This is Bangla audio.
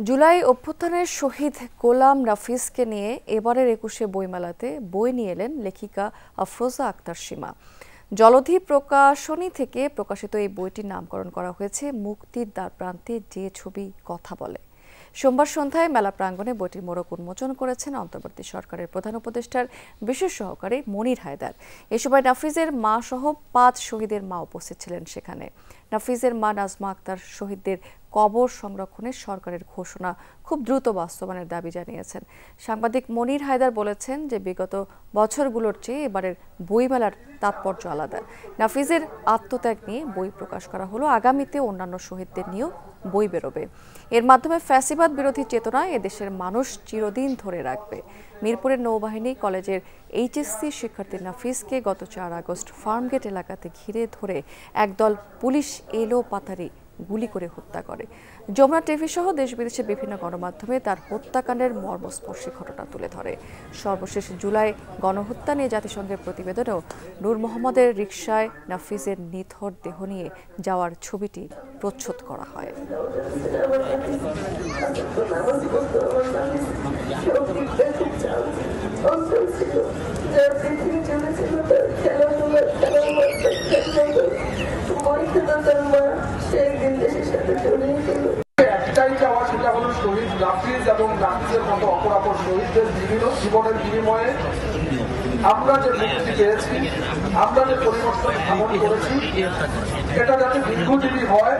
জুলাই অভ্যুত্থানের শহীদ গোলাম নাফিসকে নিয়ে এবারের ২১শে বইমেলাতে বই নিয়ে এলেন লেখিকা আফরোজা আক্তার সীমা। জলধি প্রকাশনী থেকে প্রকাশিত এই বইটির নামকরণ করা হয়েছে মুক্তির দ্বারপ্রান্তে যে ছবি কথা বলে। সোমবার সন্ধ্যায় মেলা প্রাঙ্গণে বইটির মোড়ক উন্মোচন করেছেন অন্তর্বর্তী সরকারের প্রধান উপদেষ্টার বিশেষ সহকারী মনির হায়দার। এ সময় নাফিজের মা সহ ৫ শহীদের মা উপস্থিত ছিলেন সেখানে। নাফিজের মা নাজমা আক্তার শহীদদের কবর সংরক্ষণের সরকারের ঘোষণা খুব দ্রুত বাস্তবায়নের দাবি জানিয়েছেন। সাংবাদিক মনির হায়দার বলেছেন যে বিগত বছরগুলোর চেয়ে এবারের বইমেলার তাৎপর্য আলাদা। নাফিজের আত্মত্যাগ নিয়ে বই প্রকাশ করা হলো, আগামীতে অন্যান্য শহীদদের নিয়েও বই বেরোবে। এর মাধ্যমে ফ্যাসিবাদ বিরোধী চেতনা এদেশের মানুষ চিরদিন ধরে রাখবে। মিরপুরের নৌবাহিনী কলেজের এইচএসসি শিক্ষার্থী নাফিজকে গত ৪ আগস্ট ফার্মগেট এলাকাতে ঘিরে ধরে একদল পুলিশ এলো পাতারি গুলি করে হত্যা করে। যমুনা টিভি সহ দেশ বিদেশে বিভিন্ন গণমাধ্যমে তার হত্যাকাণ্ডের মর্মস্পর্শী ঘটনা তুলে ধরে। সর্বশেষ জুলাই গণহত্যা নিয়ে জাতিসংঘের প্রতিবেদনেও নূর মোহাম্মদের রিকশায় নাফিজের নিথর দেহ নিয়ে যাওয়ার ছবিটি প্রচ্ছদ করা হয়। একটাই চাওয়া, সেটা হলো শহীদ নাফিজ এবং নাফিজের মতো অপরাপর শহীদদের বিভিন্ন জীবনের বিনিময়ে আমরা যে মুক্তি পেয়েছি, আমরা যে পরিবর্তন স্থাপন করেছি, এটা যাতে দীর্ঘজীবী হয়।